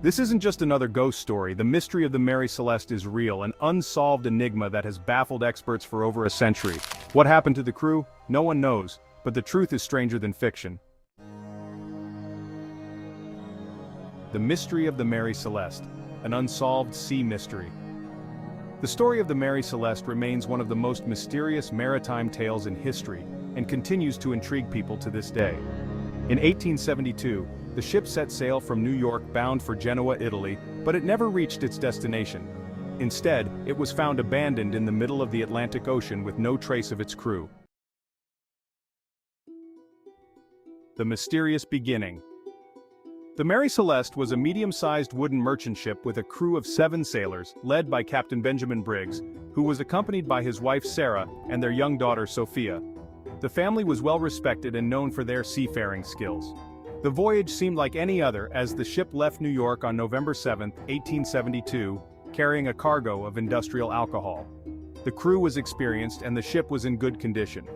This isn't just another ghost story. The mystery of the Mary Celeste is real, an unsolved enigma that has baffled experts for over a century. What happened to the crew? No one knows, but the truth is stranger than fiction. The mystery of the Mary Celeste, an unsolved sea mystery. The story of the Mary Celeste remains one of the most mysterious maritime tales in history, and continues to intrigue people to this day. In 1872, the ship set sail from New York bound for Genoa, Italy, but it never reached its destination. Instead, it was found abandoned in the middle of the Atlantic Ocean with no trace of its crew. The mysterious beginning. The Mary Celeste was a medium-sized wooden merchant ship with a crew of 7 sailors, led by Captain Benjamin Briggs, who was accompanied by his wife Sarah and their young daughter Sophia. The family was well respected and known for their seafaring skills. The voyage seemed like any other as the ship left New York on November 7, 1872, carrying a cargo of industrial alcohol. The crew was experienced and the ship was in good condition.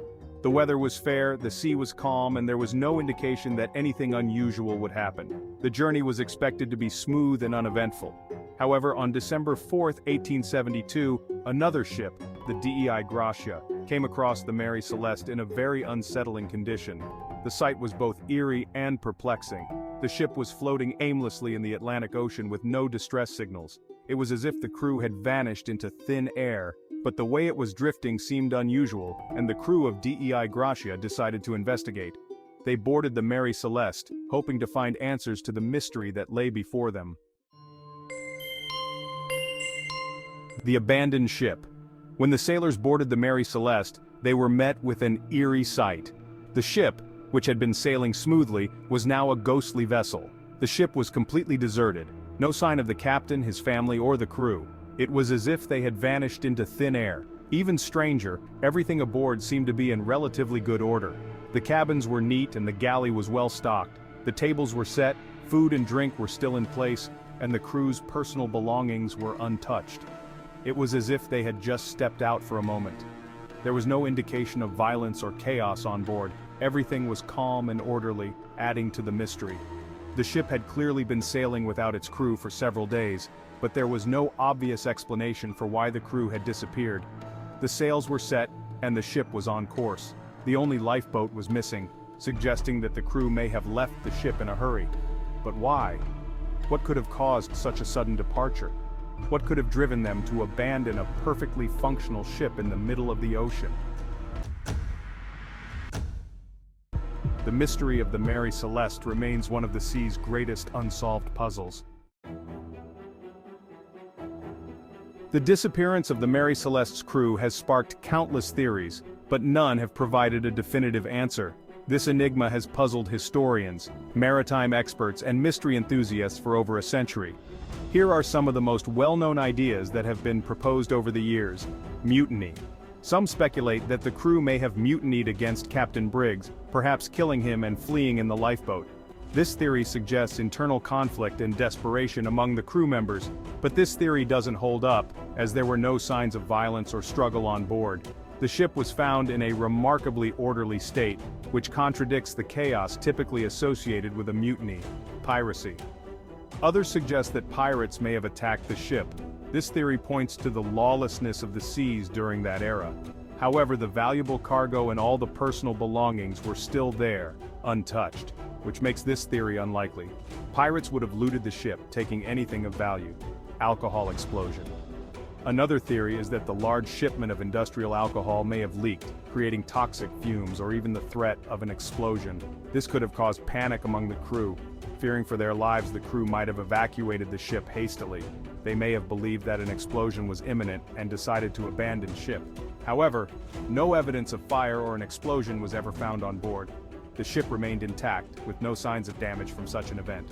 The weather was fair, the sea was calm, and there was no indication that anything unusual would happen. The journey was expected to be smooth and uneventful. However, on December 4, 1872, another ship, the Dei Gracia, came across the Mary Celeste in a very unsettling condition. The sight was both eerie and perplexing. The ship was floating aimlessly in the Atlantic Ocean with no distress signals. It was as if the crew had vanished into thin air, but the way it was drifting seemed unusual, and the crew of Dei Gracia decided to investigate. They boarded the Mary Celeste, hoping to find answers to the mystery that lay before them. The abandoned ship. When the sailors boarded the Mary Celeste, they were met with an eerie sight. The ship, which had been sailing smoothly, was now a ghostly vessel. The ship was completely deserted. No sign of the captain, his family, or the crew. It was as if they had vanished into thin air. Even stranger, everything aboard seemed to be in relatively good order. The cabins were neat and the galley was well stocked. The tables were set, food and drink were still in place, and the crew's personal belongings were untouched. It was as if they had just stepped out for a moment. There was no indication of violence or chaos on board. Everything was calm and orderly, adding to the mystery. The ship had clearly been sailing without its crew for several days, but there was no obvious explanation for why the crew had disappeared. The sails were set, and the ship was on course. The only lifeboat was missing, suggesting that the crew may have left the ship in a hurry. But why? What could have caused such a sudden departure? What could have driven them to abandon a perfectly functional ship in the middle of the ocean? The mystery of the Mary Celeste remains one of the sea's greatest unsolved puzzles. The disappearance of the Mary Celeste's crew has sparked countless theories, but none have provided a definitive answer. This enigma has puzzled historians, maritime experts, and mystery enthusiasts for over a century. Here are some of the most well-known ideas that have been proposed over the years. Mutiny. Some speculate that the crew may have mutinied against Captain Briggs, perhaps killing him and fleeing in the lifeboat. This theory suggests internal conflict and desperation among the crew members, but this theory doesn't hold up, as there were no signs of violence or struggle on board. The ship was found in a remarkably orderly state, which contradicts the chaos typically associated with a mutiny. Piracy. Others suggest that pirates may have attacked the ship. This theory points to the lawlessness of the seas during that era. However, the valuable cargo and all the personal belongings were still there, untouched, which makes this theory unlikely. Pirates would have looted the ship, taking anything of value. Alcohol explosion. Another theory is that the large shipment of industrial alcohol may have leaked, creating toxic fumes or even the threat of an explosion. This could have caused panic among the crew. Fearing for their lives, the crew might have evacuated the ship hastily. They may have believed that an explosion was imminent and decided to abandon ship. However, no evidence of fire or an explosion was ever found on board. The ship remained intact, with no signs of damage from such an event.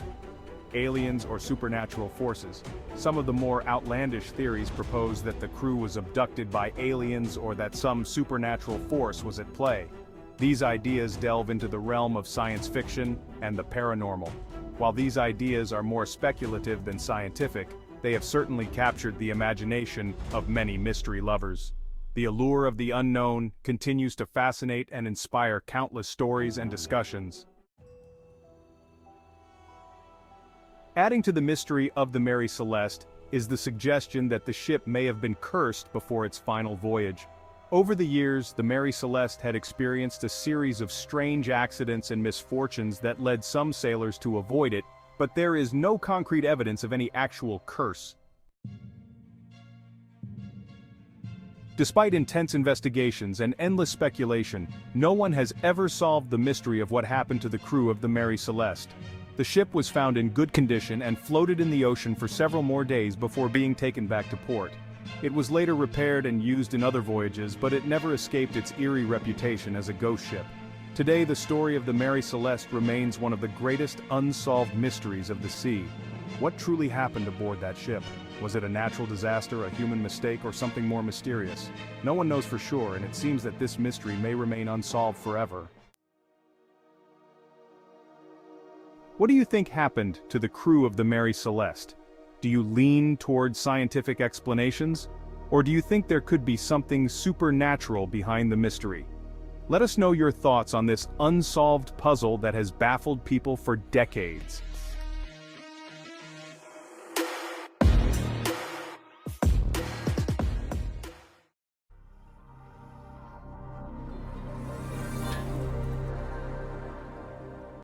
Aliens or supernatural forces. Some of the more outlandish theories propose that the crew was abducted by aliens or that some supernatural force was at play. These ideas delve into the realm of science fiction and the paranormal. While these ideas are more speculative than scientific, they have certainly captured the imagination of many mystery lovers. The allure of the unknown continues to fascinate and inspire countless stories and discussions. Adding to the mystery of the Mary Celeste is the suggestion that the ship may have been cursed before its final voyage. Over the years, the Mary Celeste had experienced a series of strange accidents and misfortunes that led some sailors to avoid it, but there is no concrete evidence of any actual curse. Despite intense investigations and endless speculation, no one has ever solved the mystery of what happened to the crew of the Mary Celeste. The ship was found in good condition and floated in the ocean for several more days before being taken back to port. It was later repaired and used in other voyages, but it never escaped its eerie reputation as a ghost ship. Today, the story of the Mary Celeste remains one of the greatest unsolved mysteries of the sea. What truly happened aboard that ship? Was it a natural disaster, a human mistake, or something more mysterious? No one knows for sure, and it seems that this mystery may remain unsolved forever. What do you think happened to the crew of the Mary Celeste? Do you lean towards scientific explanations? Or do you think there could be something supernatural behind the mystery? Let us know your thoughts on this unsolved puzzle that has baffled people for decades.